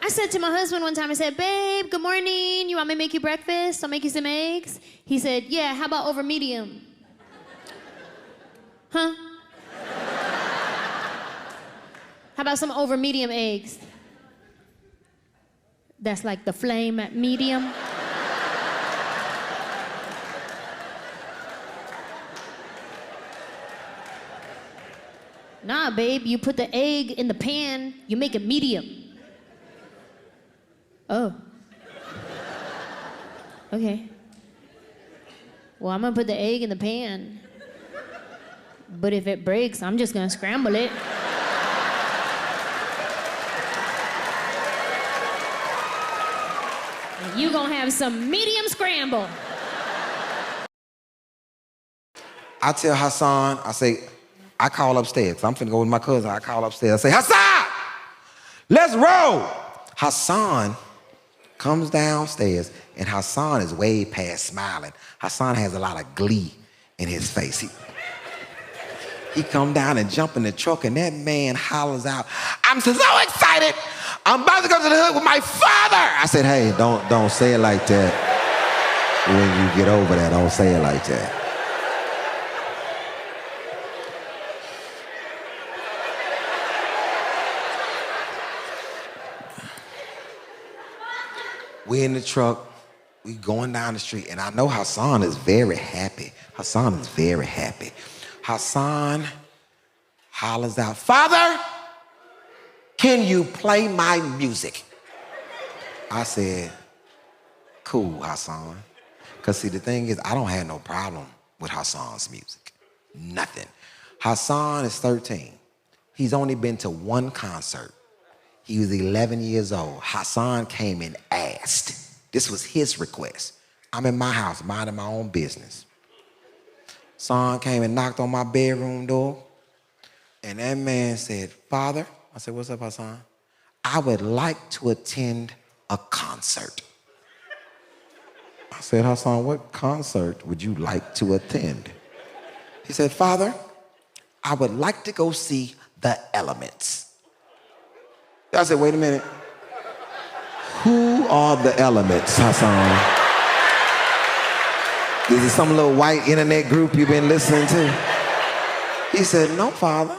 I said to my husband one time, I said, babe, good morning. You want me to make you breakfast? I'll make you some eggs. He said, yeah, how about over medium? Huh? How about some over medium eggs? That's like the flame at medium. Nah, babe, you put the egg in the pan, you make it medium. Oh. Okay. Well, I'm gonna put the egg in the pan. But if it breaks, I'm just gonna scramble it. And you gonna have some medium scramble. I tell Hassan, I say, I call upstairs. I'm finna go with my cousin. I call upstairs. I say, Hassan, let's roll. Hassan comes downstairs, and Hassan is way past smiling. Hassan has a lot of glee in his face. He come down and jump in the truck, and that man hollers out, I'm so excited. I'm about to go to the hood with my father. I said, hey, don't say it like that. When you get over that, don't say it like that. We in the truck, we going down the street, and I know Hassan is very happy. Hassan is very happy. Hassan hollers out, Father, can you play my music? I said, cool, Hassan. Because see, the thing is, I don't have no problem with Hassan's music. Nothing. Hassan is 13. He's only been to one concert. He was 11 years old. Hassan came and asked. This was his request. I'm in my house, minding my own business. Hassan came and knocked on my bedroom door. And that man said, Father, I said, what's up, Hassan? I would like to attend a concert. I said, Hassan, what concert would you like to attend? He said, Father, I would like to go see The Elements. I said, wait a minute. Who are The Elements, Hassan? Is it some little white internet group you've been listening to? He said, no, Father.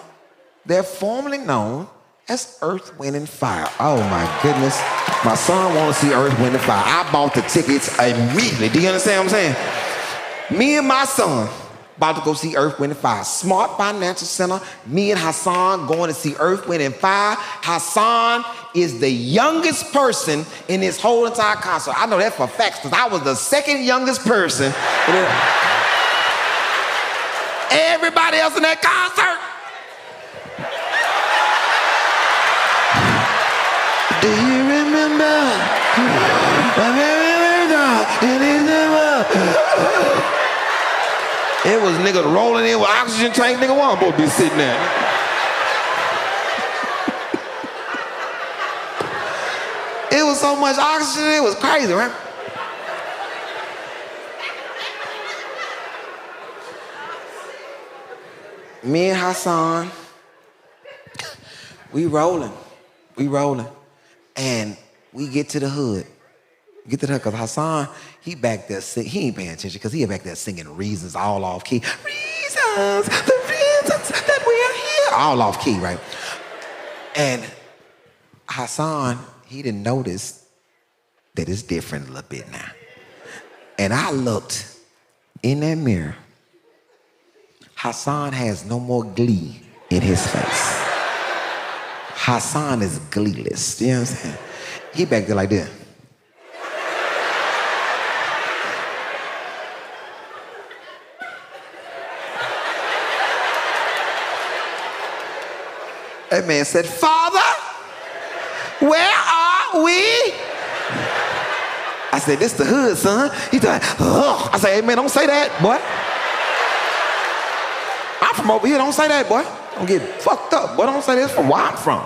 They're formerly known as Earth, Wind, and Fire. Oh, my goodness. My son wants to see Earth, Wind, and Fire. I bought the tickets immediately. Do you understand what I'm saying? Me and my son about to go see Earth, Wind, and Fire. Smart Financial Center. Me and Hassan going to see Earth, Wind, and Fire. Hassan is the youngest person in this whole entire concert. I know that for facts because I was the second youngest person. Everybody else in that concert. Do you remember? It was niggas rolling in with oxygen tank. Nigga, one supposed to be sitting there. It was so much oxygen, it was crazy, right? Me and Hassan, we rolling. And we get to the hood. Get to the hood, because Hassan, he back there, he ain't paying attention, because he back there singing Reasons all off key. Reasons, the reasons that we are here. All off key, right? And Hassan, he didn't notice that it's different a little bit now. And I looked in that mirror. Hassan has no more glee in his face. Hassan is gleeless. You know what I'm saying? He back there like this. That man said, Father, where are we? I said, this the hood, son. He's like, ugh. I said, hey, man, don't say that, boy. I'm from over here. Don't say that, boy. Don't get fucked up. Boy, don't say this from where I'm from.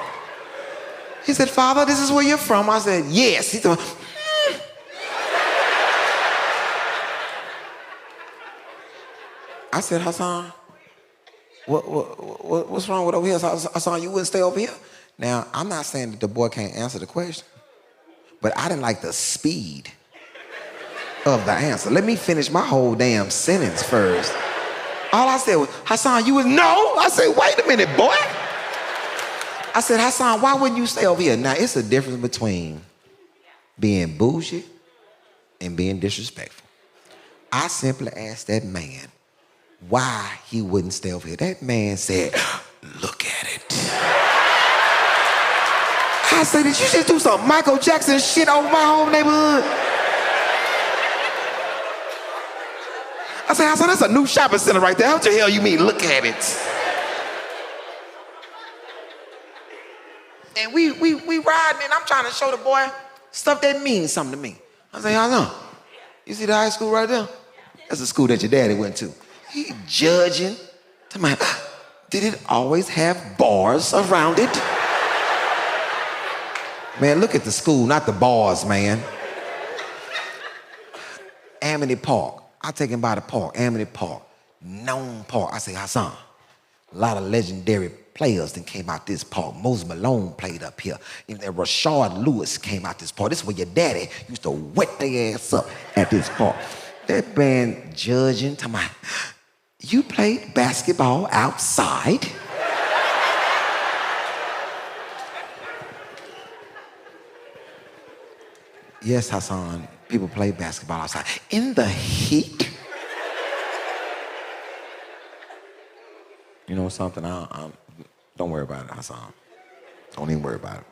He said, Father, this is where you're from. I said, yes. He said, I said, Hassan, what's wrong with over here? Hassan, you wouldn't stay over here? Now, I'm not saying that the boy can't answer the question. but I didn't like the speed of the answer. Let me finish my whole damn sentence first. All I said was, Hassan, you was no? I said, wait a minute, boy. I said, Hassan, why wouldn't you stay over here? Now, it's a difference between being bougie and being disrespectful. I simply asked that man why he wouldn't stay over here. That man said, look at it. I said, did you just do some Michael Jackson shit over my whole neighborhood? I said, Hassan, that's a new shopping center right there. What the hell you mean, look at it? And we riding, and I'm trying to show the boy stuff that means something to me. I say, Hassan, you see the high school right there? That's the school that your daddy went to. He judging. To my, did it always have bars around it? Man, look at the school, not the bars, man. Amity Park. I take him by the park, Amity Park, known park. I say, Hassan, a lot of legendary players that came out this park. Moses Malone played up here. And then Rashard Lewis came out this park. This is where your daddy used to wet their ass up at this park. That man judging, talking about, you played basketball outside? Yes, Hassan, people play basketball outside. In the heat? You know something? Don't worry about it, Hassan. Don't even worry about it.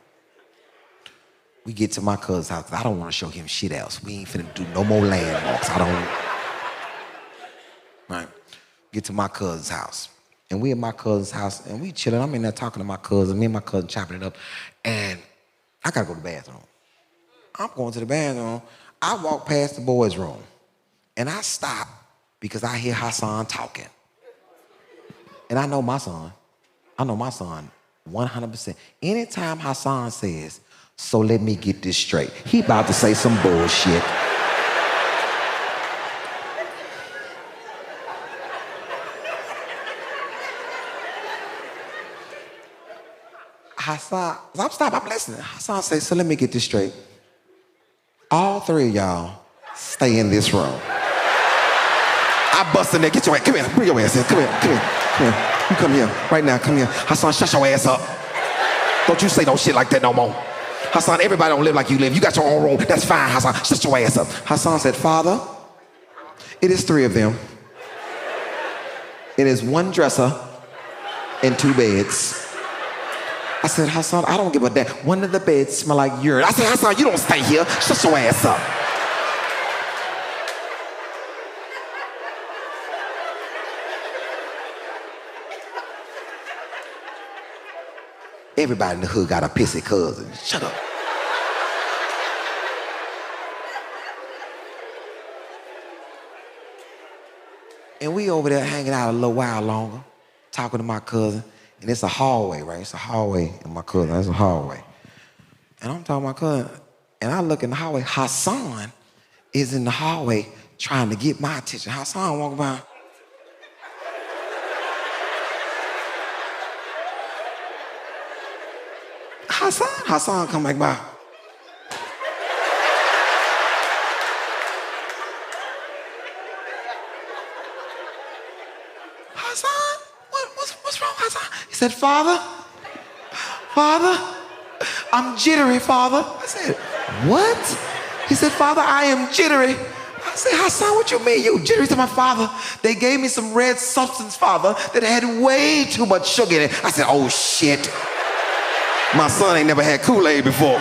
We get to my cousin's house. I don't want to show him shit else. We ain't finna do no more landmarks. I don't. Right? Get to my cousin's house. And we at my cousin's house, and we chilling. I'm in there talking to my cousin. Me and my cousin chopping it up. And I gotta go to the bathroom. I'm going to the bathroom. I walk past the boys' room, and I stop because I hear Hassan talking. And I know my son 100%. Anytime Hassan says, so let me get this straight, he about to say some bullshit. Hassan, I'm listening. Hassan says, so let me get this straight. All three of y'all stay in this room. I bust in there, get your ass, come here, bring your ass in, come here. You come here, right now, come here. Hassan, shut your ass up. Don't you say no shit like that no more. Hassan, everybody don't live like you live. You got your own room, that's fine, Hassan, shut your ass up. Hassan said, Father, it is three of them. It is one dresser and two beds. I said, Hassan, I don't give a damn. One of the beds smell like urine. I said, Hassan, you don't stay here. Shut your ass up. Everybody in the hood got a pissy cousin. Shut up. And we over there hanging out a little while longer, talking to my cousin. And it's a hallway, right? It's a hallway in my cousin. It's a hallway. And I'm talking to my cousin, and I look in the hallway. Hassan is in the hallway trying to get my attention. Hassan walking by. Hassan come back by. Hassan, what's wrong, Hassan? He said, Father, I'm jittery, Father. I said, what? He said, Father, I am jittery. I said, Hassan, what you mean you jittery? To my father, they gave me some red substance, Father, that had way too much sugar in it. I said, oh shit. My son ain't never had Kool-Aid before.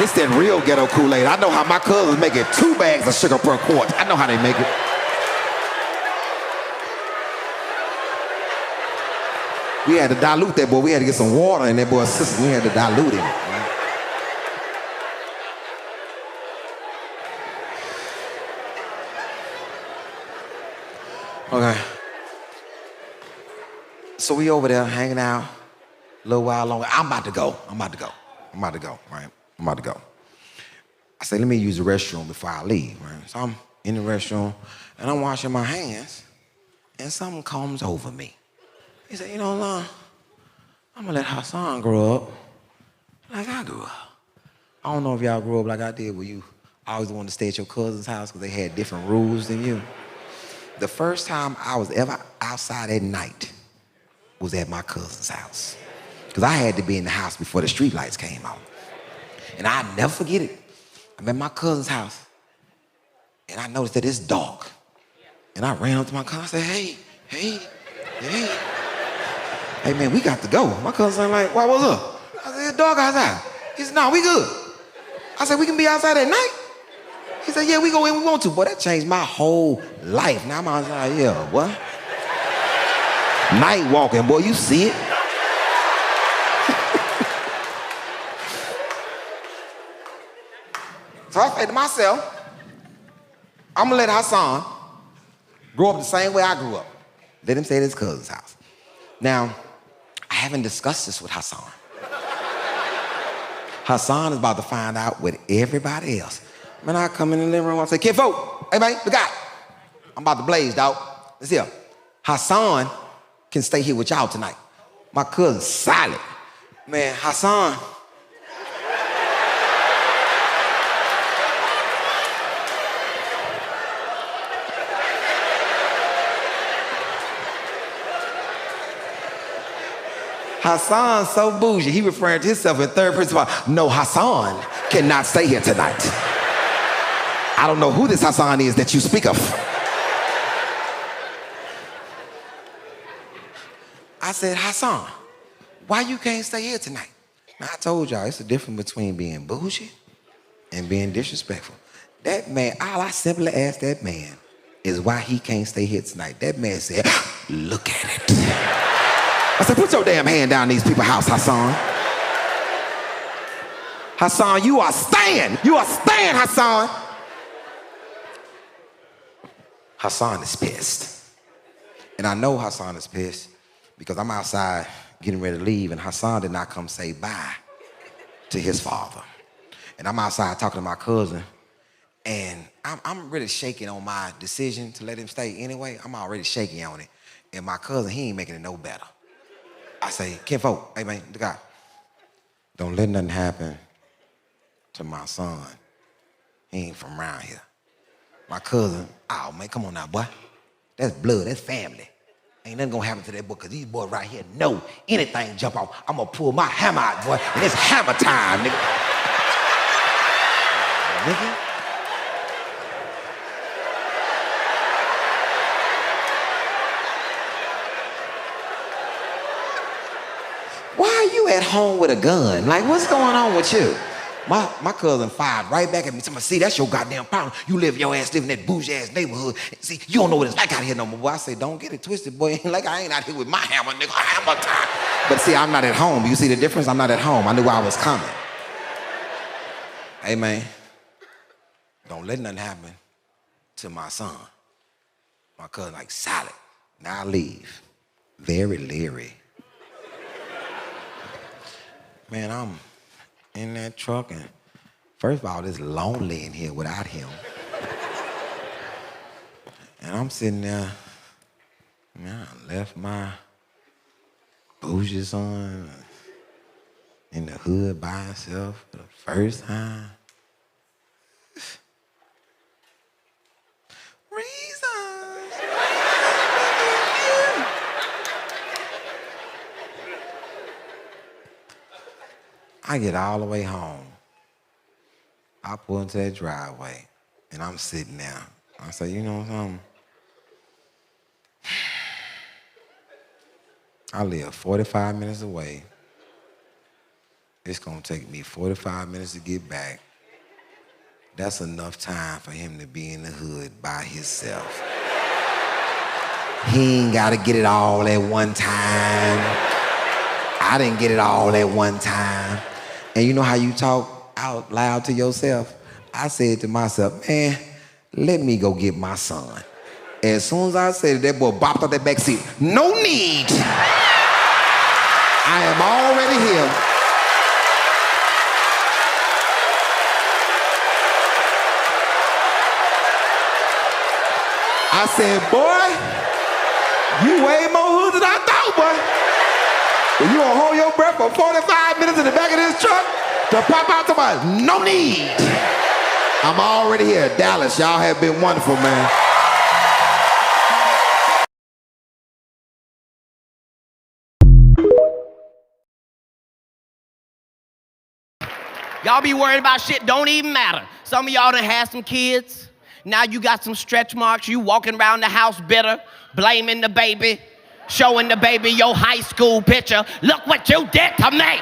It's that real ghetto Kool-Aid. I know how my cousins make it 2 bags of sugar per quart. I know how they make it. We had to dilute that boy. We had to get some water in that boy's system. We had to dilute him. Okay. So we over there hanging out a little while longer. I'm about to go, right? I said, let me use the restroom before I leave, right? So I'm in the restroom, and I'm washing my hands, and something comes over me. He said, you know, Lon, I'm gonna let Hassan grow up like I I don't know if y'all grew up like I did where you always wanted to stay at your cousin's house because they had different rules than you. The first time I was ever outside at night was at my cousin's house. Because I had to be in the house before the street lights came on. And I'll never forget it. I'm at my cousin's house, and I noticed that it's dark. And I ran up to my cousin and said, hey, man, we got to go. My cousin like, why, what's up? I said, it's dark outside. He said, no, we good. I said, we can be outside at night? He said, yeah, we go when we want to. Boy, that changed my whole life. Now I'm outside, yeah, what? Night walking, boy, you see it. So I said to myself, I'm gonna let Hassan grow up the same way I grew up. Let him stay at his cousin's house. Now, I haven't discussed this with Hassan. Hassan is about to find out with everybody else. Man, I come in the living room, I say, kid folk, hey man, we got it. I'm about to blaze, dog. Let's hear. Hassan can stay here with y'all tonight. My cousin's solid. Man, Hassan. Hassan's so bougie, he referring to himself in third person. No, Hassan cannot stay here tonight. I don't know who this Hassan is that you speak of. I said, Hassan, why you can't stay here tonight? Now, I told y'all, it's the difference between being bougie and being disrespectful. That man, all I simply asked that man is why he can't stay here tonight. That man said, look at it. I said, put your damn hand down these people's house, Hassan. Hassan, you are staying. You are staying, Hassan. Hassan is pissed. And I know Hassan is pissed because I'm outside getting ready to leave and Hassan did not come say bye to his father. And I'm outside talking to my cousin and I'm really shaking on my decision to let him stay anyway. I'm already shaking on it. And my cousin, he ain't making it no better. I say, kinfolk, hey man, God, don't let nothing happen to my son. He ain't from around here. My cousin, oh man, come on now, boy. That's blood, that's family. Ain't nothing gonna happen to that boy, cause these boys right here know anything jump off, I'm gonna pull my hammer out, boy, and it's hammer time, nigga. Nigga. Why are you at home with a gun? Like, what's going on with you? My cousin fired right back at me. Somebody, see, that's your goddamn problem. You live your ass living in that bougie ass neighborhood. See, you don't know what it's like out here no more. Boy, I say, don't get it twisted, boy. Ain't like I ain't out here with my hammer, nigga. Hammer time. But see, I'm not at home. You see the difference? I'm not at home. I knew I was coming. Hey, man, don't let nothing happen to my son. My cousin, like, solid. Now I leave. Very leery. Man, I'm in that truck, and first of all, it's lonely in here without him. And I'm sitting there, man, I left my bougie son in the hood by himself for the first time. Reasons. I get all the way home. I pull into that driveway, and I'm sitting there. I say, you know something? I live 45 minutes away. It's gonna take me 45 minutes to get back. That's enough time for him to be in the hood by himself. He ain't gotta get it all at one time. I didn't get it all at one time. And you know how you talk out loud to yourself? I said to myself, man, let me go get my son. As soon as I said it, that boy bopped out that back seat. No need. I am already here. I said, boy, you way more hood than I thought, boy. If you gonna hold your breath for 45 minutes in the back of this truck, to pop out to my, no need. I'm already here. Dallas, y'all have been wonderful, man. Y'all be worried about shit don't even matter. Some of y'all done had some kids. Now you got some stretch marks. You walking around the house bitter, blaming the baby, showing the baby your high school picture. Look what you did to me.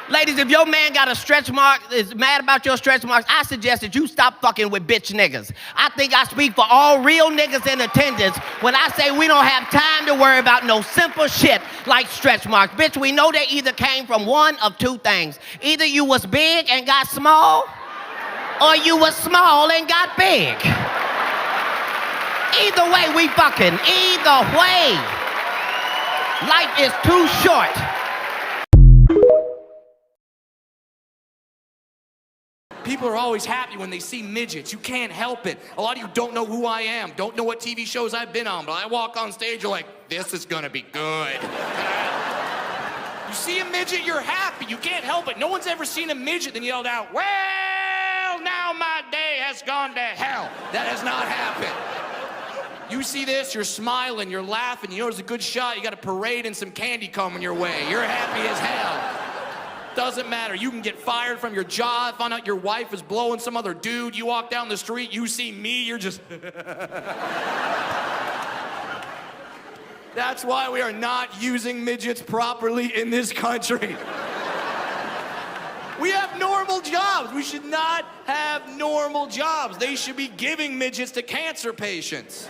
Ladies, if your man got a stretch mark, is mad about your stretch marks, I suggest that you stop fucking with bitch niggas. I think I speak for all real niggas in attendance when I say we don't have time to worry about no simple shit like stretch marks. Bitch, we know they either came from one of two things. Either you was big and got small, or you was small and got big. Either way, we fucking. Either way. Life is too short. People are always happy when they see midgets. You can't help it. A lot of you don't know who I am, don't know what TV shows I've been on, but I walk on stage, you're like, this is gonna be good. You see a midget, you're happy. You can't help it. No one's ever seen a midget then yelled out, well, now my day has gone to hell. That has not happened. You see this, you're smiling, you're laughing, you know there's a good shot, you got a parade and some candy coming your way. You're happy as hell. Doesn't matter. You can get fired from your job, find out your wife is blowing some other dude. You walk down the street, you see me, you're just... That's why we are not using midgets properly in this country. We have normal jobs. We should not have normal jobs. They should be giving midgets to cancer patients.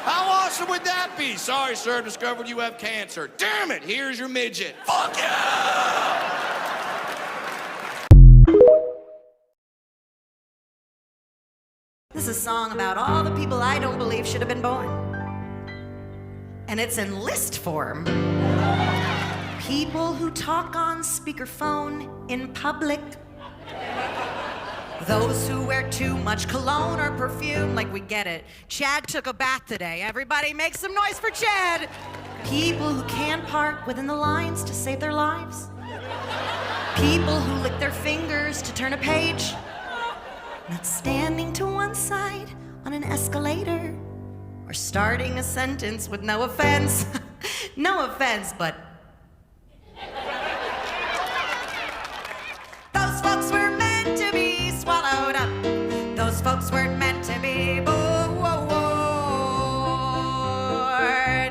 How awesome would that be? Sorry, sir, discovered you have cancer. Damn it, here's your midget. Fuck yeah! This is a song about all the people I don't believe should have been born. And it's in list form. People who talk on speakerphone in public. Those who wear too much cologne or perfume, like we get it. Chad took a bath today. Everybody make some noise for Chad. People who can't park within the lines to save their lives. People who lick their fingers to turn a page. Not standing to one side on an escalator. Or starting a sentence with no offense. No offense, but... Those folks were meant to be swallowed up. Those folks weren't meant to be born.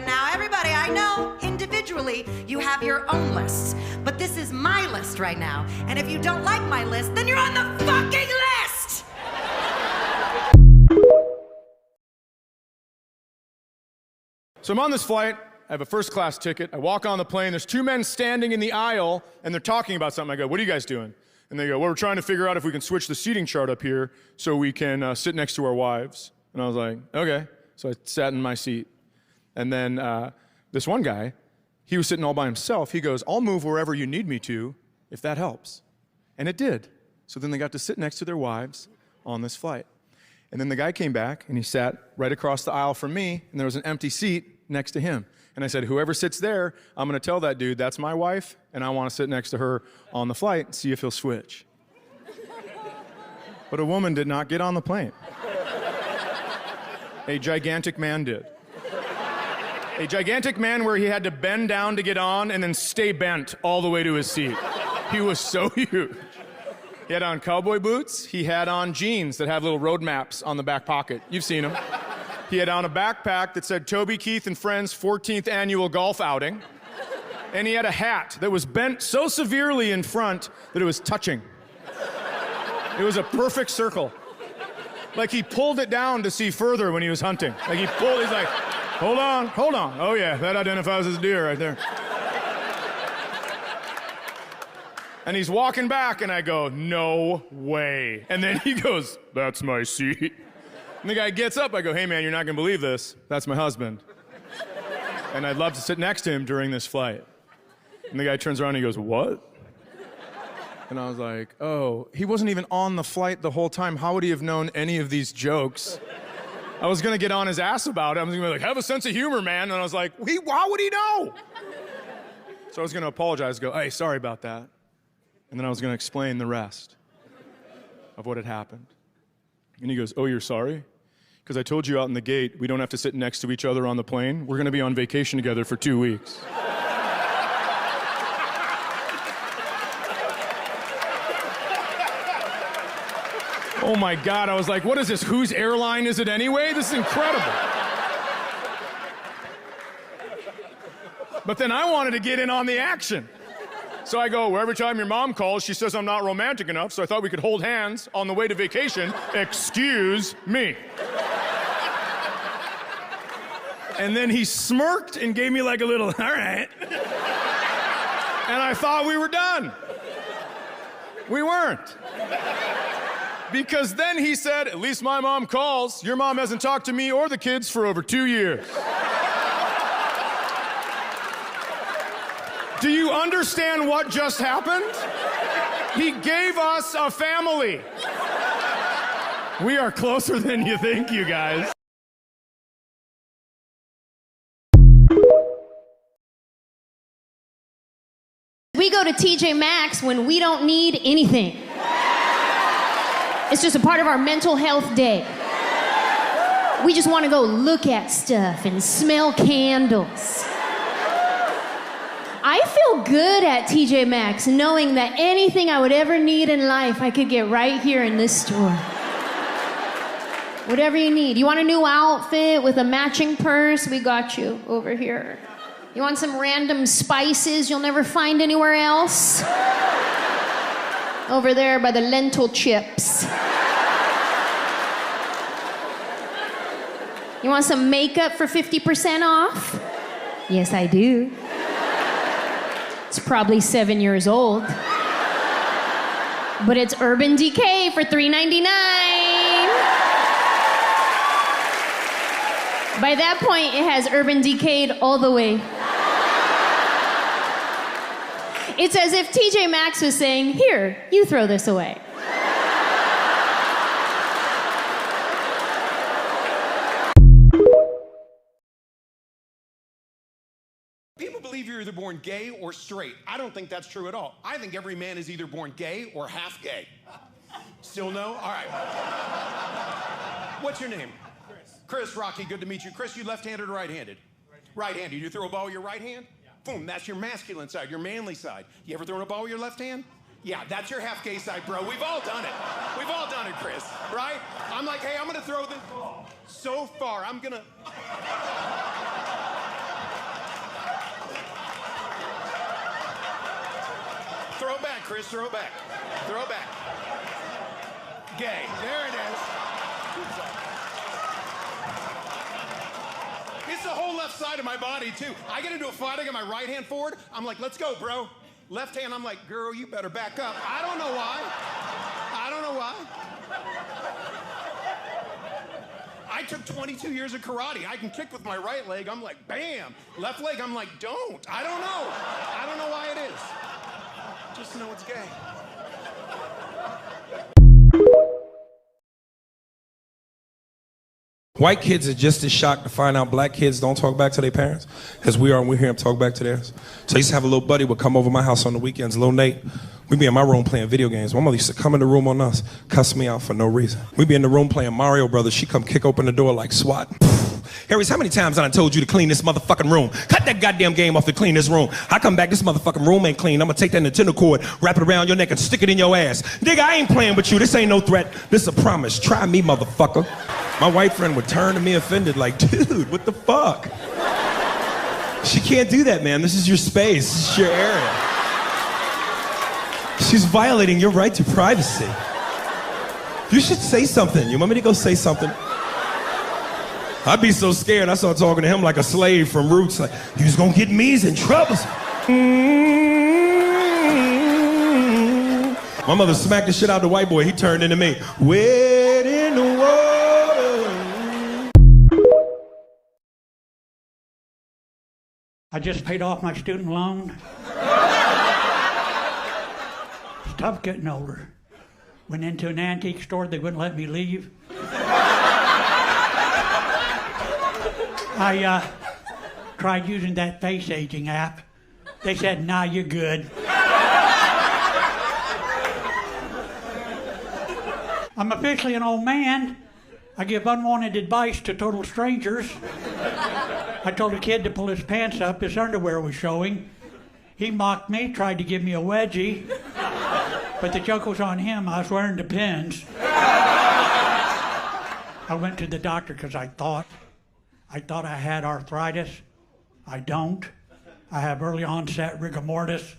Now, everybody, I know individually you have your own lists, but this is my list right now. And if you don't like my list, then you're on the fucking list! So I'm on this flight. I have a first-class ticket. I walk on the plane. There's two men standing in the aisle, and they're talking about something. I go, what are you guys doing? And they go, well, we're trying to figure out if we can switch the seating chart up here so we can sit next to our wives. And I was like, okay. So I sat in my seat. And then this one guy, he was sitting all by himself. He goes, I'll move wherever you need me to, if that helps. And it did. So then they got to sit next to their wives on this flight. And then the guy came back, and he sat right across the aisle from me, and there was an empty seat next to him. And I said, whoever sits there, I'm gonna tell that dude that's my wife, and I wanna sit next to her on the flight and see if he'll switch. But a woman did not get on the plane. A gigantic man did. A gigantic man where he had to bend down to get on and then stay bent all the way to his seat. He was so huge. He had on cowboy boots. He had on jeans that have little road maps on the back pocket. You've seen them. He had on a backpack that said Toby Keith and Friends 14th annual golf outing. And he had a hat that was bent so severely in front that it was touching. It was a perfect circle. Like he pulled it down to see further when he was hunting. Like he's like, hold on. Oh yeah, that identifies as a deer right there. And he's walking back and I go, no way. And then he goes, that's my seat. And the guy gets up, I go, hey man, you're not gonna believe this. That's my husband. And I'd love to sit next to him during this flight. And the guy turns around and he goes, what? And I was like, oh, he wasn't even on the flight the whole time. How would he have known any of these jokes? I was gonna get on his ass about it. I was gonna be like, have a sense of humor, man. And I was like, how would he know? So I was going to apologize, go, hey, sorry about that. And then I was going to explain the rest of what had happened. And he goes, oh, you're sorry? Because I told you out in the gate, we don't have to sit next to each other on the plane. We're going to be on vacation together for 2 weeks. Oh my God, I was like, what is this? Whose airline is it anyway? This is incredible. But then I wanted to get in on the action. So I go, well, every time your mom calls, she says I'm not romantic enough, so I thought we could hold hands on the way to vacation. Excuse me. And then he smirked and gave me like a little, all right. And I thought we were done. We weren't. Because then he said, at least my mom calls. Your mom hasn't talked to me or the kids for over 2 years. Do you understand what just happened? He gave us a family. We are closer than you think, you guys. We go to TJ Maxx when we don't need anything. It's just a part of our mental health day. We just want to go look at stuff and smell candles. I feel good at TJ Maxx knowing that anything I would ever need in life, I could get right here in this store. Whatever you need. You want a new outfit with a matching purse? We got you over here. You want some random spices you'll never find anywhere else? Over there by the lentil chips. You want some makeup for 50% off? Yes, I do. It's probably 7 years old. But it's Urban Decay for $3.99. By that point, it has Urban Decayed all the way. It's as if TJ Maxx was saying, here, you throw this away. People believe you're either born gay or straight. I don't think that's true at all. I think every man is either born gay or half gay. Still no? All right. What's your name? Chris, Rocky, good to meet you. Chris, you left-handed or right-handed? Right-handed. You throw a ball with your right hand? Boom, that's your masculine side, your manly side. You ever thrown a ball with your left hand? Yeah, that's your half gay side, bro. We've all done it. We've all done it, Chris, right? I'm like, hey, I'm gonna throw this ball so far, I'm gonna... Throw it back, Chris, throw it back. Throw it back. Gay, there it is. It's the whole left side of my body, too. I get into a fight, I get my right hand forward. I'm like, let's go, bro. Left hand, I'm like, girl, you better back up. I don't know why. I don't know why. I took 22 years of karate. I can kick with my right leg. I'm like, bam. Left leg, I'm like, don't. I don't know. I don't know why it is. Just know it's gay. White kids are just as shocked to find out black kids don't talk back to their parents as we are when we hear them talk back to theirs. So I used to have a little buddy would come over my house on the weekends, little Nate. We'd be in my room playing video games. My mother used to come in the room on us, cuss me out for no reason. We'd be in the room playing Mario Brothers. She'd come kick open the door like SWAT. Harris, how many times I told you to clean this motherfucking room? Cut that goddamn game off to clean this room. I come back, this motherfucking room ain't clean. I'm gonna take that Nintendo cord, wrap it around your neck and stick it in your ass. Nigga, I ain't playing with you. This ain't no threat. This is a promise. Try me, motherfucker. My white friend would turn to me offended like, dude, what the fuck? She can't do that, man. This is your space. This is your area. She's violating your right to privacy. You should say something. You want me to go say something? I'd be so scared. I started talking to him like a slave from Roots. Like, you was gonna get me's in trouble. My mother smacked the shit out of the white boy. He turned into me. Wet in the water. I just paid off my student loan. It's tough getting older. Went into an antique store, they wouldn't let me leave. I tried using that face aging app. They said, nah, you're good. I'm officially an old man. I give unwanted advice to total strangers. I told a kid to pull his pants up. His underwear was showing. He mocked me, tried to give me a wedgie. But the joke was on him. I was wearing the pins. I went to the doctor because I thought I had arthritis. I don't. I have early onset rigor mortis.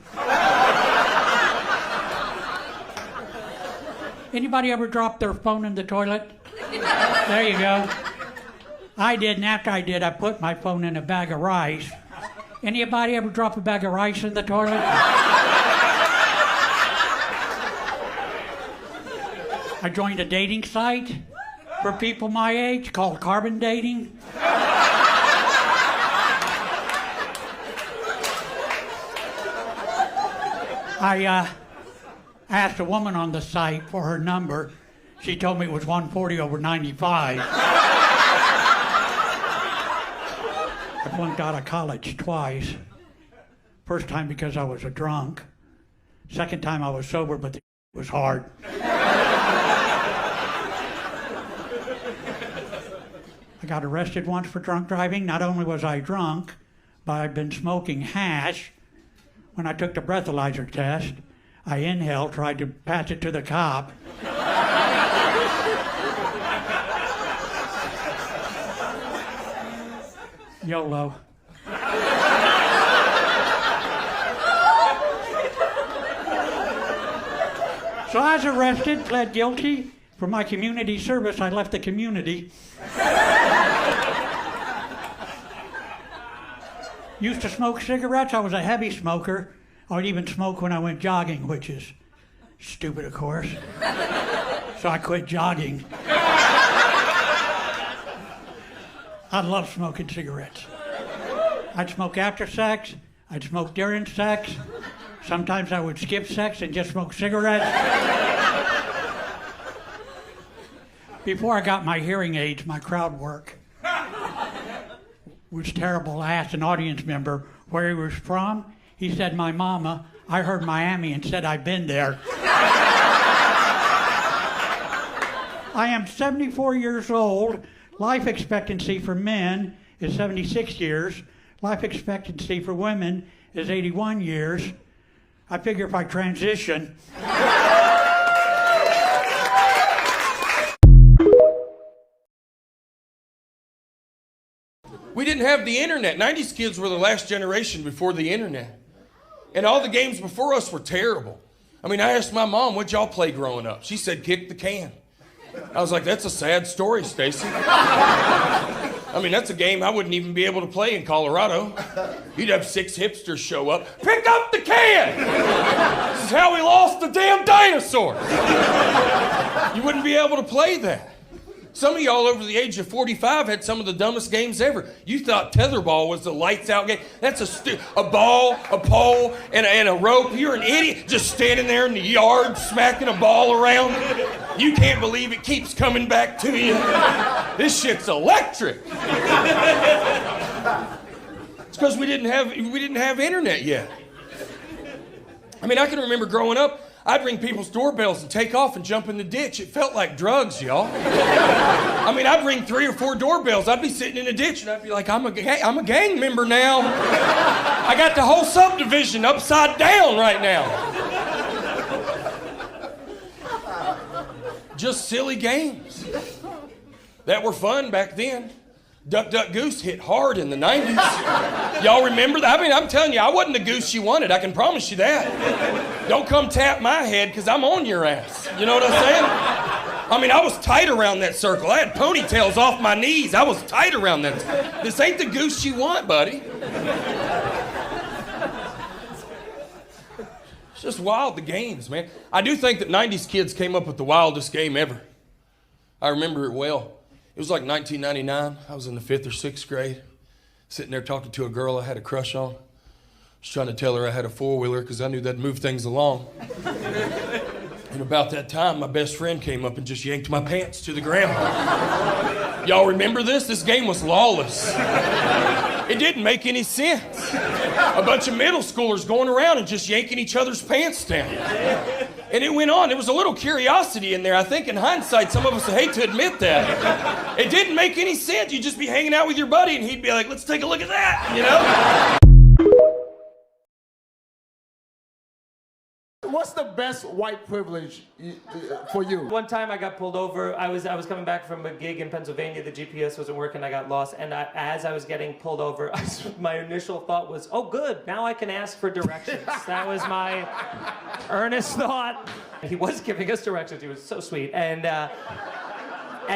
Anybody ever drop their phone in the toilet? There you go. I did, and after I did, I put my phone in a bag of rice. Anybody ever drop a bag of rice in the toilet? I joined a dating site for people my age called Carbon Dating. I asked a woman on the site for her number. She told me it was 140/95. I flunked out of college twice. First time because I was a drunk. Second time I was sober, but it was hard. I got arrested once for drunk driving. Not only was I drunk, but I'd been smoking hash. When I took the breathalyzer test, I inhaled, tried to pass it to the cop. YOLO. So I was arrested, pled guilty. For my community service, I left the community. Used to smoke cigarettes. I was a heavy smoker. I would even smoke when I went jogging, which is stupid, of course. So I quit jogging. I love smoking cigarettes. I'd smoke after sex. I'd smoke during sex. Sometimes I would skip sex and just smoke cigarettes. Before I got my hearing aids, my crowd work was terrible. I asked an audience member where he was from. He said, my mama. I heard Miami and said, I've been there. I am 74 years old. Life expectancy for men is 76 years. Life expectancy for women is 81 years. I figure if I transition... We didn't have the internet. 90s kids were the last generation before the internet. And all the games before us were terrible. I mean, I asked my mom, what'd y'all play growing up? She said, kick the can. I was like, that's a sad story, Stacy. I mean, that's a game I wouldn't even be able to play in Colorado. You'd have 6 hipsters show up. Pick up the can! This is how we lost the damn dinosaurs. You wouldn't be able to play that. Some of y'all over the age of 45 had some of the dumbest games ever. You thought tetherball was the lights out game. That's a ball, a pole, and a rope. You're an idiot just standing there in the yard smacking a ball around. You can't believe it keeps coming back to you. This shit's electric. It's because we didn't have internet yet. I mean, I can remember growing up, I'd ring people's doorbells and take off and jump in the ditch. It felt like drugs, y'all. I mean, I'd ring 3 or 4 doorbells. I'd be sitting in a ditch and I'd be like, I'm a gang member now. I got the whole subdivision upside down right now. Just silly games that were fun back then. Duck, Duck, Goose hit hard in the 90s. Y'all remember that? I mean, I'm telling you, I wasn't the goose you wanted. I can promise you that. Don't come tap my head, because I'm on your ass. You know what I'm saying? I mean, I was tight around that circle. I had ponytails off my knees. I was tight around that. This ain't the goose you want, buddy. It's just wild, the games, man. I do think that 90s kids came up with the wildest game ever. I remember it well. It was like 1999. I was in the 5th or 6th grade, sitting there talking to a girl I had a crush on. I was trying to tell her I had a 4-wheeler because I knew that'd move things along. And about that time, my best friend came up and just yanked my pants to the ground. Y'all remember this? This game was lawless. It didn't make any sense. A bunch of middle schoolers going around and just yanking each other's pants down. And it went on. There was a little curiosity in there. I think in hindsight, some of us hate to admit that. It didn't make any sense. You'd just be hanging out with your buddy and he'd be like, let's take a look at that, you know? What's the best white privilege for you? One time I got pulled over. I was coming back from a gig in Pennsylvania. The GPS wasn't working. I got lost. And as I was getting pulled over, my initial thought was, oh, good. Now I can ask for directions. That was my earnest thought. He was giving us directions. He was so sweet. And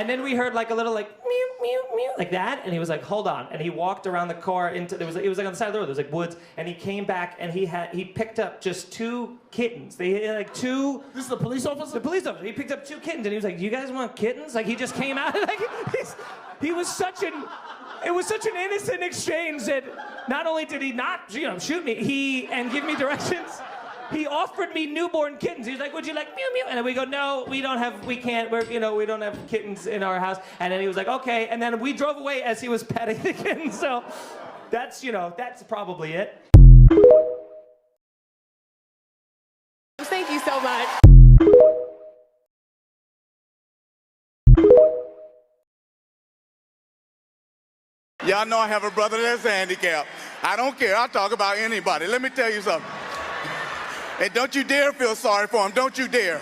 then we heard like a little like meow, meow, meow, like that. And he was like, hold on. And he walked around the car it was like on the side of the road. There was like woods. And he came back and he picked up just 2 kittens. They had like 2. This is the police officer? The police officer. He picked up 2 kittens and he was like, do you guys want kittens? Like he just came out. Like it was such an innocent exchange that not only did he not, shoot me, and give me directions, he offered me newborn kittens. He was like, would you like meow meow? And then we go, no, we don't have kittens in our house. And then he was like, okay. And then we drove away as he was petting the kittens. So that's probably it. Thank you so much. Y'all know I have a brother that's handicapped. I don't care. I'll talk about anybody. Let me tell you something. And don't you dare feel sorry for him. Don't you dare.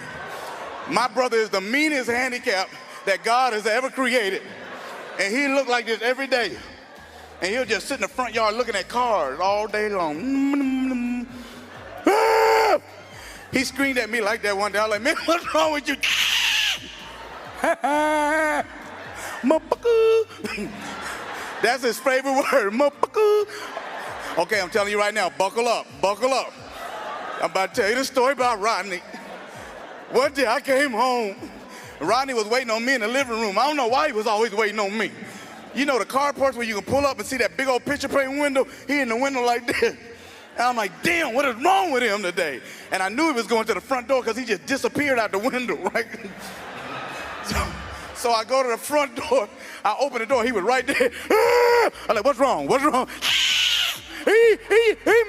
My brother is the meanest handicap that God has ever created. And he look like this every day. And he'll just sit in the front yard looking at cars all day long. He screamed at me like that one day. I was like, man, what's wrong with you? That's his favorite word, motherfucker. Okay, I'm telling you right now, buckle up, buckle up. I'm about to tell you the story about Rodney. One day I came home, Rodney was waiting on me in the living room. I don't know why he was always waiting on me. You know the carports where you can pull up and see that big old picture frame window? He in the window like this. And I'm like, damn, what is wrong with him today? And I knew he was going to the front door because he just disappeared out the window, right? So I go to the front door, I open the door, he was right there. I'm like, what's wrong, what's wrong? He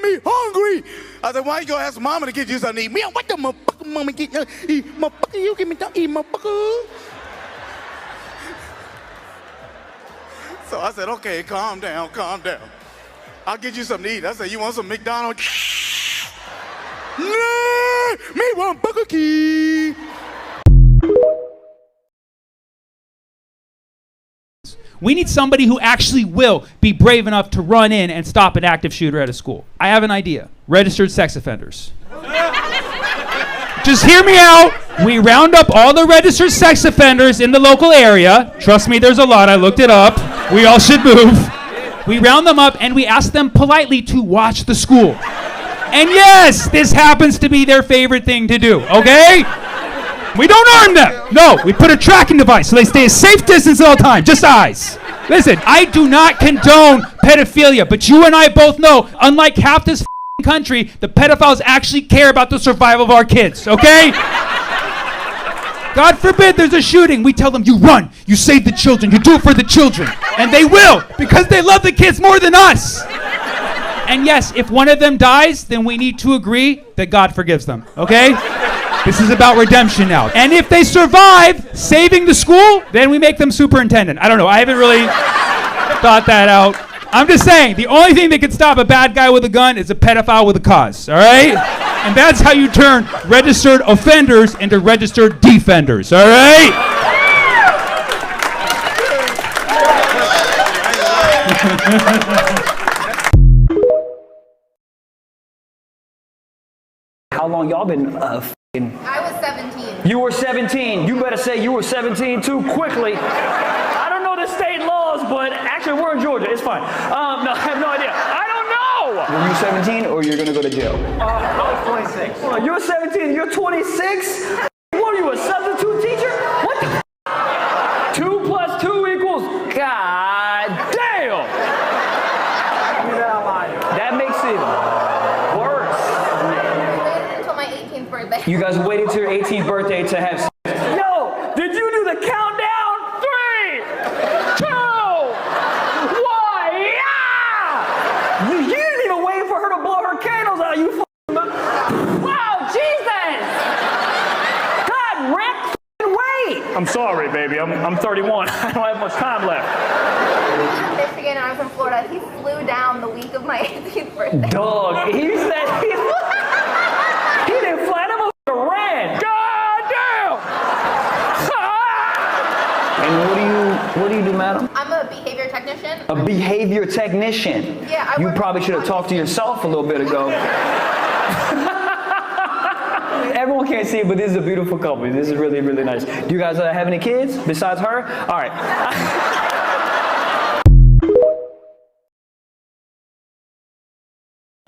me hungry. I said, why you gonna ask mama to get you something to eat? Me, what the motherfucker mama get you eat? Motherfucker, you give me something to eat, motherfucker. So I said, okay, calm down, calm down. I'll get you something to eat. I said, you want some McDonald's? No, me want Burger King. We need somebody who actually will be brave enough to run in and stop an active shooter at a school. I have an idea. Registered sex offenders. Just hear me out. We round up all the registered sex offenders in the local area. Trust me, there's a lot. I looked it up. We all should move. We round them up and we ask them politely to watch the school. And yes, this happens to be their favorite thing to do, okay? We don't arm them. No, we put a tracking device so they stay a safe distance at all time. Just eyes. Listen, I do not condone pedophilia, but you and I both know, unlike half this country, the pedophiles actually care about the survival of our kids, okay? God forbid there's a shooting. We tell them, you run, you save the children, you do it for the children. And they will, because they love the kids more than us. And yes, if one of them dies, then we need to agree that God forgives them, okay? This is about redemption now. And if they survive saving the school, then we make them superintendent. I don't know. I haven't really thought that out. I'm just saying, the only thing that can stop a bad guy with a gun is a pedophile with a cause, all right? And that's how you turn registered offenders into registered defenders, all right? How long y'all been I was 17. You were 17. You better say you were 17 too quickly. I don't know the state laws, but actually we're in Georgia. It's fine. No, I have no idea. I don't know. Were you 17 or you're gonna go to jail? I was 26. Well, you're 17. You're 26. What are you, a substitute teacher? What the? 2 + 2 equals. God damn. That makes it worse. Until my 18th birthday. You guys waited till your 18th birthday to have sex. Yo, did you do the countdown? 3, 2, 1, yeah! I'm sorry, baby. I'm 31. I don't have much time left. From Michigan and I'm from Florida. He flew down the week of my 18th birthday. Dog, he said he didn't fly. That motherfucker ran. God damn! And what do you do, madam? I'm a behavior technician. A behavior technician. Yeah, You probably should have talked to yourself a little bit ago. Everyone can't see it, but this is a beautiful couple. This is really, really nice. Do you guys have any kids besides her? All right.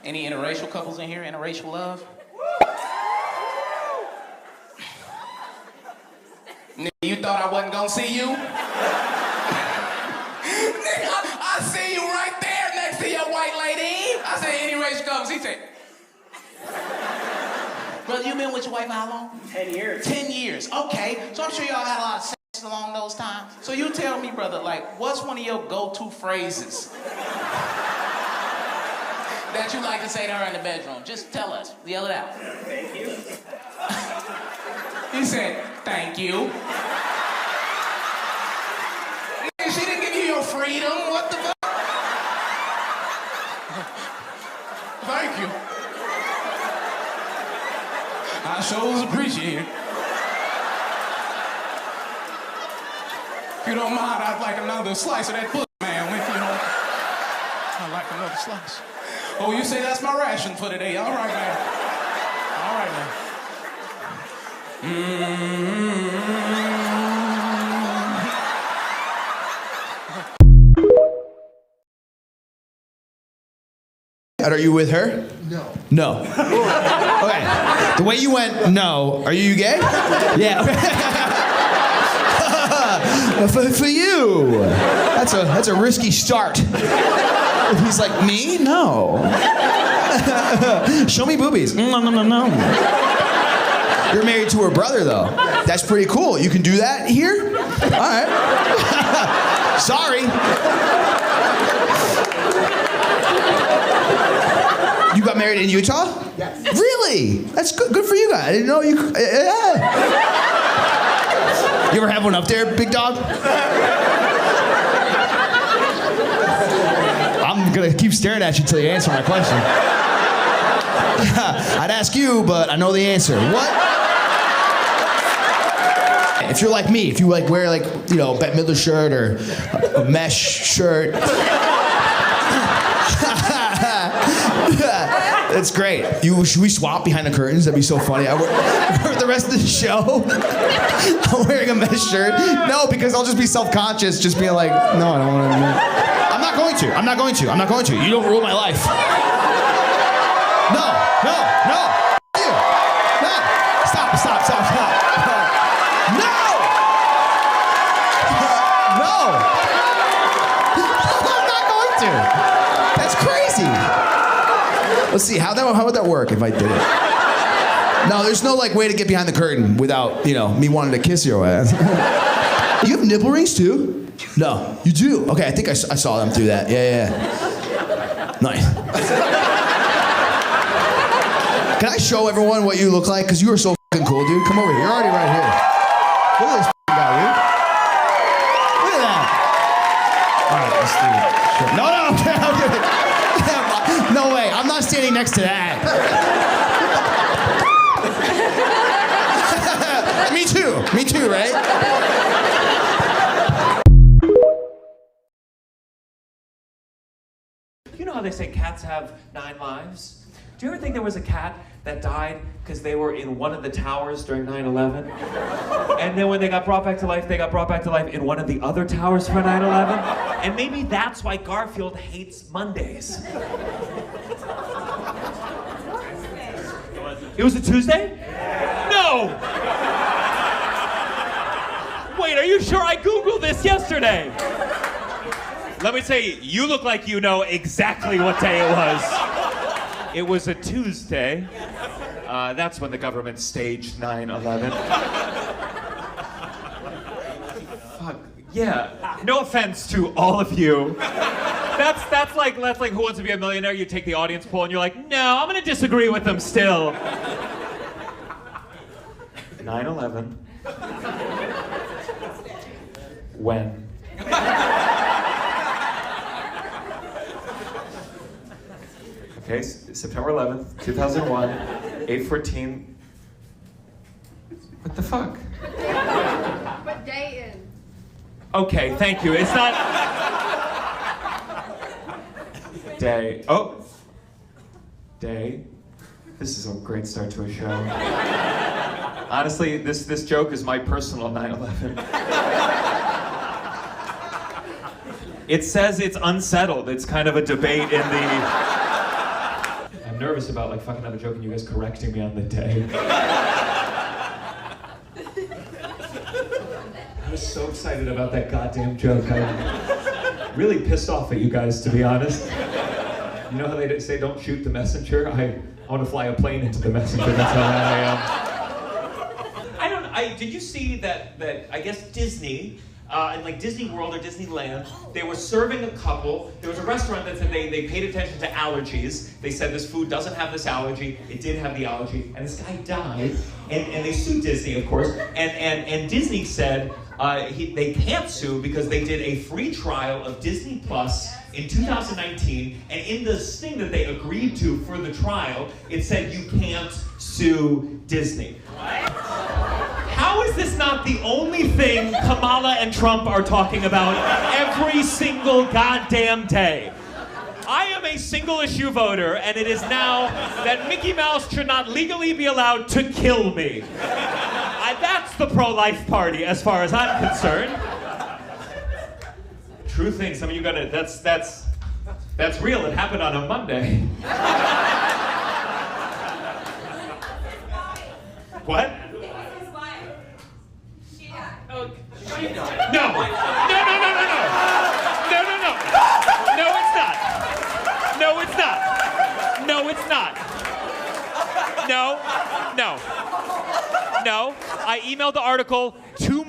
Any interracial couples in here? Interracial love? Nigga, you thought I wasn't gonna see you? Nigga, I see you right there next to your white lady. I said, any racial couples? He said, brother, you been with your wife how long? 10 years. 10 years, okay. So I'm sure y'all had a lot of sex along those times. So you tell me, brother, like, what's one of your go-to phrases that you like to say to her in the bedroom? Just tell us. Yell it out. Thank you. He said, thank you. She didn't give you your freedom. What the fuck? Thank you. I sure appreciate it. If you don't mind, I'd like another slice of that pussy, man. If you don't, I'd like another slice. Oh, you say that's my ration for today. All right, man. All right, man. Are you with her? No. No. Okay. The way you went, no. Are you gay? Yeah. for you. That's a risky start. He's like, me? No. Show me boobies. No. You're married to her brother, though. That's pretty cool. You can do that here? All right. Sorry. You got married in Utah? Yes. Really? That's good. Good for you guys. I didn't know you. You ever have one up there, big dog? I'm gonna keep staring at you until you answer my question. I'd ask you, but I know the answer. What? If you're like me, if you like wear like Bette Midler shirt or a mesh shirt. That's great. Should we swap behind the curtains? That'd be so funny. For the rest of the show, I'm wearing a mesh shirt. No, because I'll just be self-conscious, just being like, no, I don't want to. I'm not going to. You don't rule my life. No. You. No. Stop. No. I'm not going to. That's crazy. Let's see, how would that work if I did it? No, there's no way to get behind the curtain without, me wanting to kiss your ass. You have nipple rings too? No, you do? Okay, I think I saw them through that. Yeah. Nice. Can I show everyone what you look like? Because you are so fucking cool, dude. Come over here. You're already right here. Look at this guy, dude. Look at that. All right, let's do it. Sure. No. No way, I'm not standing next to that. Me too, right? You know how they say cats have 9 lives? Do you ever think there was a cat that died because they were in one of the towers during 9/11? And then when they got brought back to life, they got brought back to life in one of the other towers for 9/11? And maybe that's why Garfield hates Mondays. It was a Tuesday? No! Wait, are you sure I Googled this yesterday? Let me tell you, you look like you know exactly what day it was. It was a Tuesday. That's when the government staged 9/11. Fuck, yeah. No offense to all of you. That's like Who Wants to Be a Millionaire? You take the audience poll and you're like, no, I'm gonna disagree with them still. 9/11. When? Okay, September 11th, 2001, 8:14. What the fuck? What day in? Okay, thank you. It's not day. Oh, day. This is a great start to a show. Honestly, this joke is my personal 9/11. It says it's unsettled. It's kind of a debate in the. I'm nervous about like fucking up a joke and you guys correcting me on the day. I was so excited about that goddamn joke. I'm really pissed off at you guys, to be honest. You know how they say don't shoot the messenger? I want to fly a plane into the messenger. That's how I am. Did you see that I guess Disney, in like Disney World or Disneyland, they were serving a couple. There was a restaurant that said they paid attention to allergies. They said this food doesn't have this allergy. It did have the allergy. And this guy died. And they sued Disney, of course. And Disney said they can't sue because they did a free trial of Disney Plus in 2019. And in this thing that they agreed to for the trial, it said you can't sue Disney. How is this not the only thing Kamala and Trump are talking about every single goddamn day? I am a single issue voter, and it is now that Mickey Mouse should not legally be allowed to kill me. That's the pro-life party, as far as I'm concerned. True thing. Some of you gotta. That's real. It happened on a Monday. What? No. No, I emailed the article to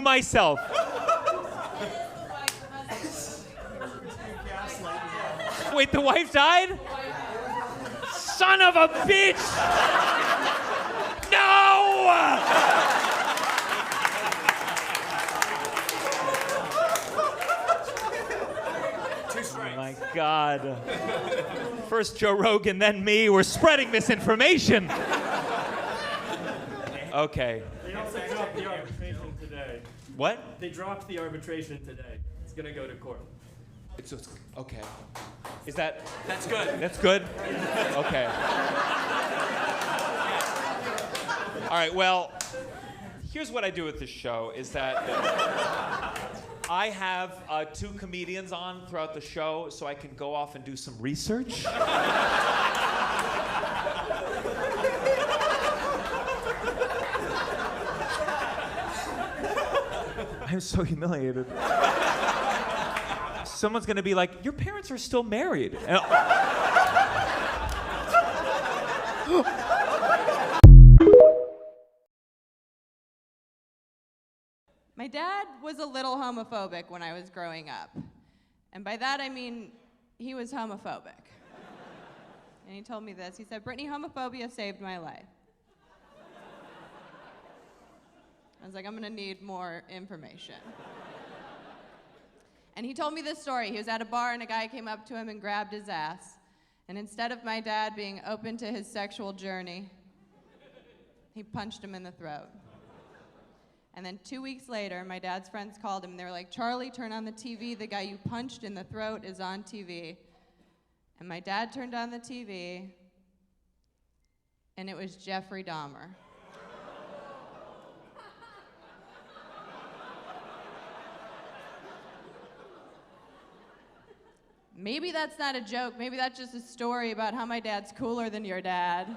myself. Wait, the wife died? Son of a bitch! No! Oh my God. First Joe Rogan, then me. We're spreading misinformation. Okay. They also dropped the arbitration today. What? They dropped the arbitration today. It's gonna go to court. It's okay. Is that? That's good. That's good? Okay. All right, well, here's what I do with this show is that I have 2 comedians on throughout the show so I can go off and do some research. I'm so humiliated. Someone's gonna be like, your parents are still married. My dad was a little homophobic when I was growing up. And by that I mean he was homophobic. And he told me this. He said, Brittany, homophobia saved my life. I was like, I'm gonna need more information. And he told me this story. He was at a bar and a guy came up to him and grabbed his ass. And instead of my dad being open to his sexual journey, he punched him in the throat. And then 2 weeks later, my dad's friends called him and they were like, Charlie, turn on the TV. The guy you punched in the throat is on TV. And my dad turned on the TV and it was Jeffrey Dahmer. Maybe that's not a joke. Maybe that's just a story about how my dad's cooler than your dad.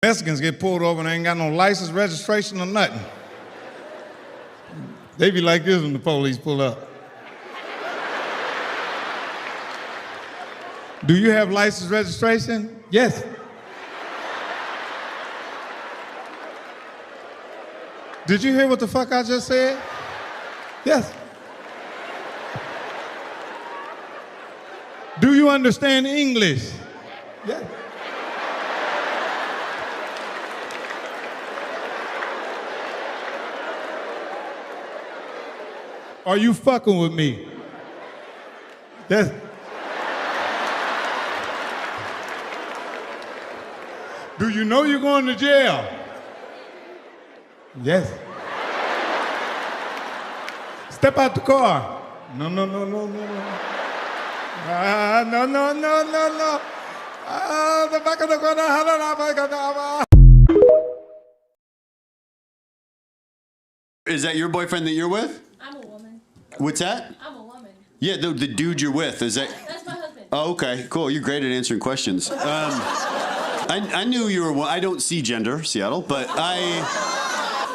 Mexicans get pulled over and they ain't got no license, registration, or nothing. They be like this when the police pull up. Do you have license, registration? Yes. Did you hear what the fuck I just said? Yes. Do you understand English? Yes. Are you fucking with me? That's... Do you know you're going to jail? Yes. Step out the car. No. No. The back of the car. Is that your boyfriend that you're with? I'm a woman. What's that? I'm a woman. Yeah, the dude you're with, is that? That's my husband. Oh, okay, cool. You're great at answering questions. I knew you were. I don't see gender, Seattle, but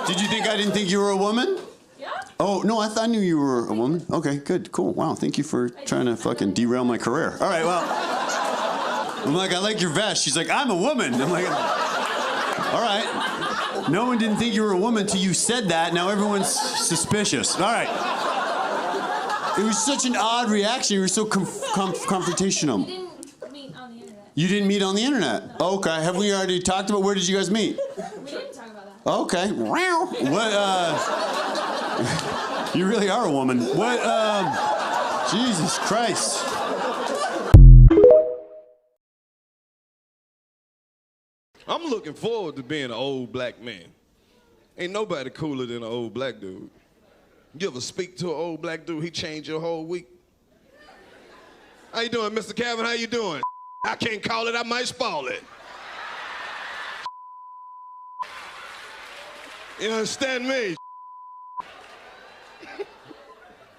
Did you think I didn't think you were a woman? Yeah. Oh no, I knew you were a woman. Okay, good, cool. Wow, thank you for trying to fucking derail my career. All right, well, I'm like, I like your vest. She's like, I'm a woman. I'm like, all right. No one didn't think you were a woman till you said that. Now everyone's suspicious. All right. It was such an odd reaction. You were so confrontational. We didn't meet on the internet. You didn't meet on the internet? No. Okay. Have we already talked about where did you guys meet? We didn't talk about that. Okay. What, you really are a woman. What, Jesus Christ. I'm looking forward to being an old black man. Ain't nobody cooler than an old black dude. You ever speak to an old black dude, he changed your whole week? How you doing, Mr. Calvin? How you doing? I can't call it, I might spoil it. You understand me?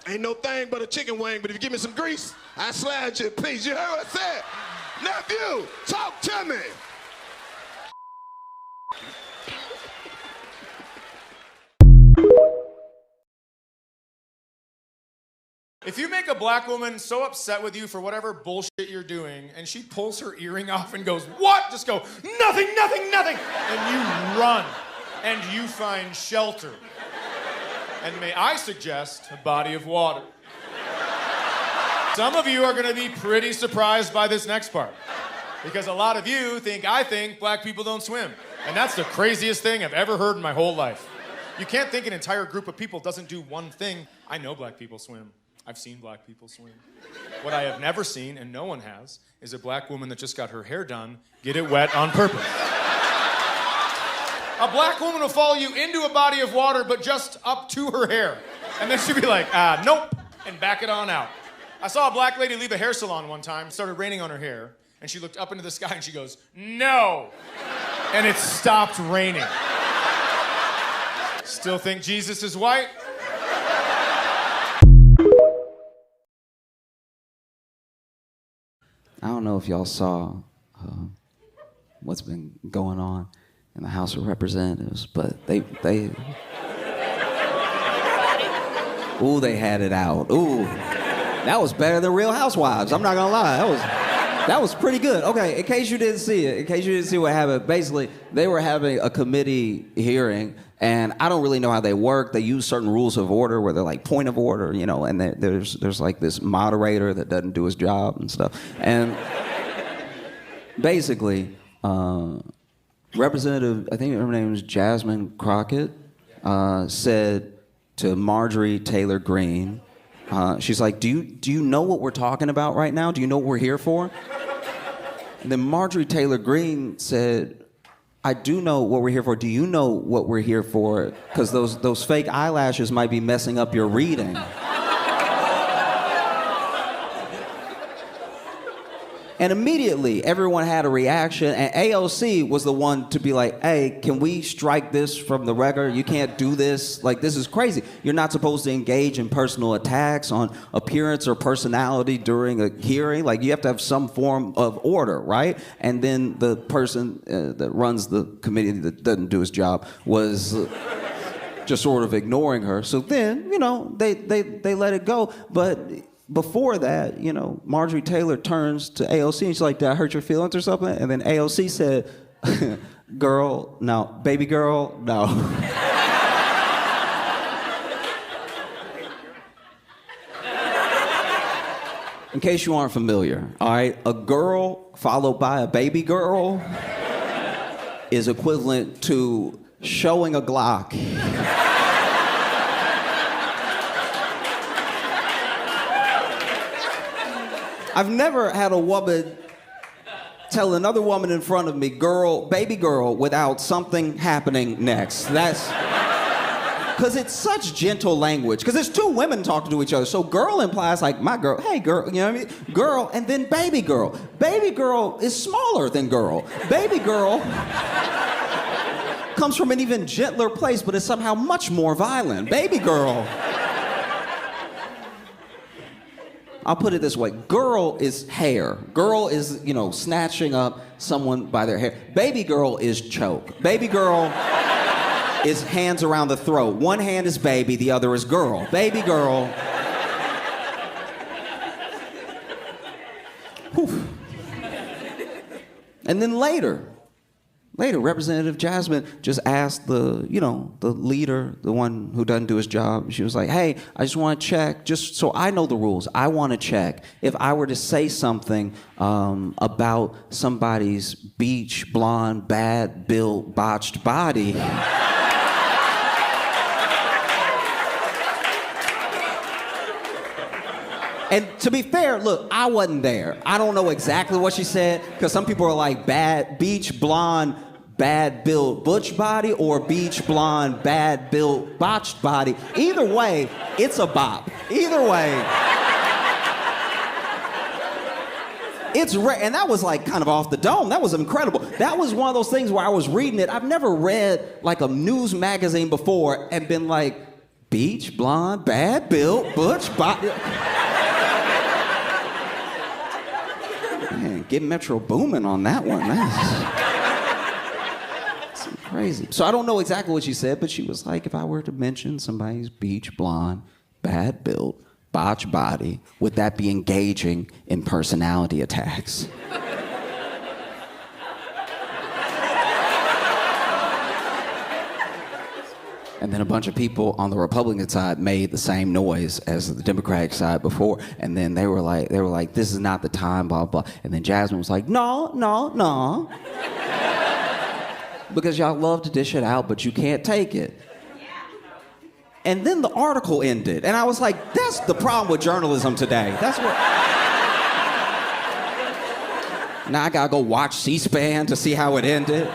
Ain't no thing but a chicken wing, but if you give me some grease, I slide you a piece. You heard what I said? Nephew, talk to me. If you make a black woman so upset with you for whatever bullshit you're doing, and she pulls her earring off and goes, what? Just go, nothing. And you run, and you find shelter. And may I suggest a body of water. Some of you are gonna be pretty surprised by this next part, because a lot of you think I think black people don't swim. And that's the craziest thing I've ever heard in my whole life. You can't think an entire group of people doesn't do one thing. I know black people swim. I've seen black people swim. What I have never seen, and no one has, is a black woman that just got her hair done get it wet on purpose. A black woman will follow you into a body of water, but just up to her hair. And then she'll be like, nope, and back it on out. I saw a black lady leave a hair salon one time. It started raining on her hair, and she looked up into the sky and she goes, no. And it stopped raining. Still think Jesus is white? I don't know if y'all saw what's been going on in the House of Representatives, but they they had it out. Ooh, that was better than Real Housewives. I'm not gonna lie, that was pretty good. Okay, in case you didn't see it, in case you didn't see what happened, basically they were having a committee hearing, and I don't really know how they work. They use certain rules of order where they're like point of order, you know, and there's like this moderator that doesn't do his job and stuff. And basically, Representative, I think her name was Jasmine Crockett, said to Marjorie Taylor Greene, she's like, do you know what we're talking about right now? Do you know what we're here for? And then Marjorie Taylor Greene said, I do know what we're here for. Do you know what we're here for? Because those fake eyelashes might be messing up your reading. And immediately, everyone had a reaction, and AOC was the one to be like, hey, can we strike this from the record? You can't do this. Like, this is crazy. You're not supposed to engage in personal attacks on appearance or personality during a hearing. Like, you have to have some form of order, right? And then the person that runs the committee that doesn't do his job was just sort of ignoring her. So then, you know, they let it go. But before that, you know, Marjorie Taylor turns to AOC and she's like, did I hurt your feelings or something? And then AOC said, girl, no. Baby girl, no. In case you aren't familiar, all right, a girl followed by a baby girl is equivalent to showing a Glock. I've never had a woman tell another woman in front of me, girl, baby girl, without something happening next. That's because it's such gentle language. Because there's two women talking to each other. So girl implies like my girl, hey girl, you know what I mean? Girl, and then baby girl. Baby girl is smaller than girl. Baby girl comes from an even gentler place, but is somehow much more violent. Baby girl. I'll put it this way. Girl is hair. Girl is, you know, snatching up someone by their hair. Baby girl is choke. Baby girl is hands around the throat. One hand is baby, the other is girl. Baby girl. Whew. And then later, Representative Jasmine just asked the leader, the one who doesn't do his job. She was like, hey, I just want to check, just so I know the rules, I want to check if I were to say something about somebody's beach, blonde, bad built, botched body. And to be fair, look, I wasn't there. I don't know exactly what she said, because some people are like bad beach, blonde, bad built butch body, or beach blonde, bad built botched body. Either way, it's a bop. Either way. It's and that was like kind of off the dome. That was incredible. That was one of those things where I was reading it. I've never read like a news magazine before and been like, beach blonde, bad built butch body. Man, get Metro Boomin on that one. That's crazy. So I don't know exactly what she said, but she was like, if I were to mention somebody's beach blonde, bad built, botched body, would that be engaging in personality attacks? And then a bunch of people on the Republican side made the same noise as the Democratic side before. And then they were like, this is not the time, blah, blah. And then Jasmine was like, no. Because y'all love to dish it out, but you can't take it. And then the article ended. And I was like, that's the problem with journalism today. That's what. Now I gotta go watch C-SPAN to see how it ended.